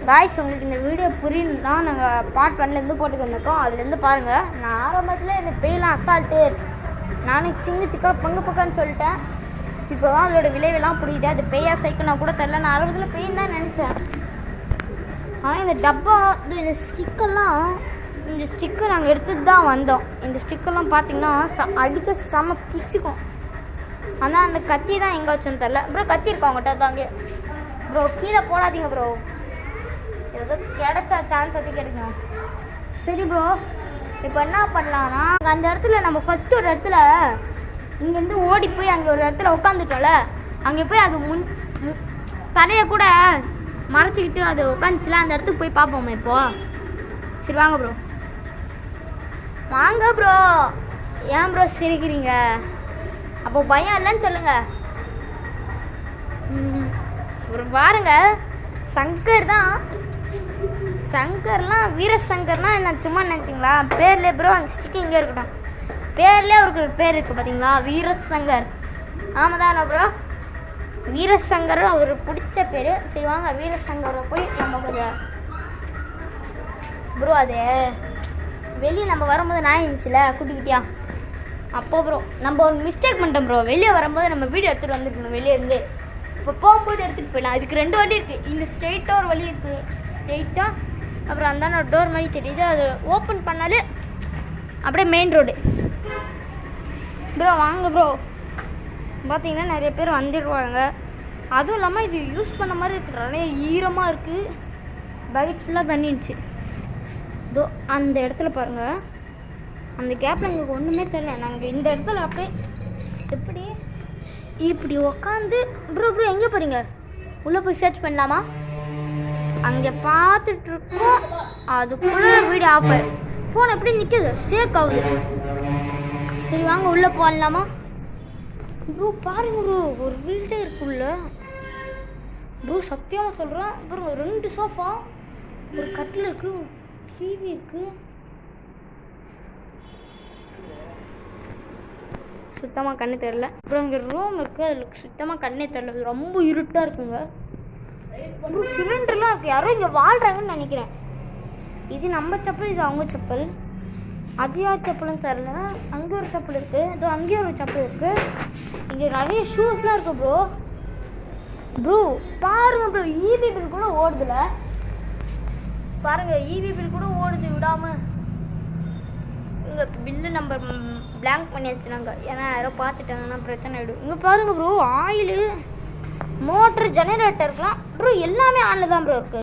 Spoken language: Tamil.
காய்ஸ் உங்களுக்கு இந்த வீடியோ புரியணும்னா நாங்கள் பார்ட் 1லேருந்து போட்டுக்கு வந்துட்டோம். அதுலேருந்து பாருங்கள். நான் ஆரம்பத்தில் இந்த பேயெலாம் அசால்ட்டு நானும் சிக்கா பங்குன்னு சொல்லிட்டேன். இப்போ தான் அதோட விளைவெல்லாம் புரியுது. அது பேயா சைக்கிள் நான் கூட தெரில. நான் ஆரம்பத்தில் பேயின்னு தான் நினச்சேன். ஆனால் இந்த டப்பா இந்த ஸ்டிக்கர் நாங்கள் எடுத்துகிட்டு தான் வந்தோம். இந்த ஸ்டிக்கர்லாம் பார்த்தீங்கன்னா அடித்த செம பிச்சுக்கும். ஆனால் அந்த கத்தி தான் எங்கே வச்சோன்னு தெரில. ப்ரோ கத்தி இருக்கா அவங்ககிட்ட தாங்க. ப்ரோ கீழே போடாதீங்க ப்ரோ. ஏதோ கிடைச்சா சான்ஸ் அது கிடைக்கும். சரி ப்ரோ, இப்போ என்ன பண்ணலான்னா அந்த இடத்துல நம்ம ஃபஸ்ட்டு ஒரு இடத்துல இங்கேருந்து ஓடி போய் அங்கே ஒரு இடத்துல உட்காந்துட்டோம்ல, அங்கே போய் அது தலையை கூட மறைச்சிக்கிட்டு அது உட்காந்துச்சுல, அந்த இடத்துக்கு போய் பார்ப்போமே இப்போது. சரி வாங்க ப்ரோ. வாங்க ப்ரோ. ஏன் ப்ரோ சிரிக்கிறீங்க? அப்போ பயம் இல்லைன்னு சொல்லுங்கள். ஒரு பாருங்க, சங்கர் தான். சங்கர்லாம் வீரசங்கர்லாம் என்ன சும்மா நினச்சிங்களா? பேர்லேயே ப்ரோ அந்த ஸ்டிக்கு இங்கே இருக்கட்டும். பேர்லேயே ஒரு பேர் இருக்குது பார்த்தீங்களா, வீரசங்கர். ஆமாம் தானே ப்ரோ? வீரசங்கர் அவர் பிடிச்ச பேர். சரி வாங்க வீரசங்கரை போய் நம்ம கொஞ்சம் ப்ரோ அது வெளியே நம்ம வரும்போது நான் இருந்துச்சுல குட்டி குட்டியா, அப்போ ப்ரோ நம்ம ஒரு மிஸ்டேக் பண்ணிட்டோம் ப்ரோ. வெளியே வரும்போது நம்ம வீடியோ எடுத்துகிட்டு வந்துருக்கணும் வெளியே இருந்து. இப்போ போகும்போது எடுத்துகிட்டு போயிடலாம். அதுக்கு 2 வழி இருக்குது. இங்கே ஸ்ட்ரெயிட்டாக ஒரு வழி இருக்குது, ஸ்ட்ரெயிட்டாக. அப்புறம் அந்த டோர் மாதிரி தெரியுது, அது ஓப்பன் பண்ணாலே அப்படியே மெயின் ரோடு. ப்ரோ வாங்க ப்ரோ. பார்த்தீங்கன்னா நிறைய பேர் வந்துடுவாங்க. அதுவும் இல்லாமல் இது யூஸ் பண்ண மாதிரி இருக்குது. நிறைய ஈரமாக இருக்குது. பைட் ஃபுல்லாக தண்ணிடுச்சு. இதோ அந்த இடத்துல பாருங்கள். அந்த கேப்பில் எங்களுக்கு ஒன்றுமே தெரியல. நாங்கள் இந்த இடத்துல அப்படியே இப்படி உக்காந்து ப்ரோ எங்கே போகிறீங்க? உள்ளே போய் சர்ச் பண்ணலாமா? அங்கே பார்த்துட்ருக்கோம். அதுக்குள்ளே வீடியோ ஆஃப் ஆயிடும். ஃபோன் எப்படி நிற்குது, ஷேக் ஆகுது. சரி வாங்க உள்ளே போடலாமா? ப்ரோ பாருங்க ப்ரோ, ஒரு வீடே இருக்குல்ல ப்ரோ. சத்தியமாக சொல்கிறேன் ப்ரோ. 2 சோஃபா, ஒரு கட்டில் இருக்குது, ஒரு டிவி இருக்குது. சுத்தமாக கண்ணு தெரில. அப்புறம் இங்கே ரூம் இருக்குது, அதில் சுத்தமாக கண்ணே தெரில. ரொம்ப இருட்டாக இருக்குங்க. அப்புறம் சிலிண்டர்லாம் இருக்குது. யாரோ இங்கே வாழ்கிறாங்கன்னு நினைக்கிறேன். இது நம்ம செப்பல், இது அவங்க செப்பல். அது யார் செப்பல்னு தெரில. அங்கே ஒரு செப்பல் இருக்குது, இதோ அங்கேயும் ஒரு செப்பல் இருக்குது. இங்கே நிறைய ஷூஸ்லாம் இருக்குது ப்ரோ. ப்ரோ பாருங்கள் ப்ரோ, இபி பில் கூட ஓடுதுல பாருங்கள். இபி பில் கூட ஓடுது விடாமல். இங்கே பில்லு நம்பர் பிளாங்க் பண்ணி வச்சுனாங்க. ஏன்னா யாரோ பார்த்துட்டாங்கன்னா பிரச்சனை ஆகிடும். இங்கே பாருங்கள் ப்ரோ, ஆயிலு, மோட்ரு, ஜெனரேட்டருக்குலாம் ப்ரோ எல்லாமே ஆனில் தான் ப்ரோ இருக்குது.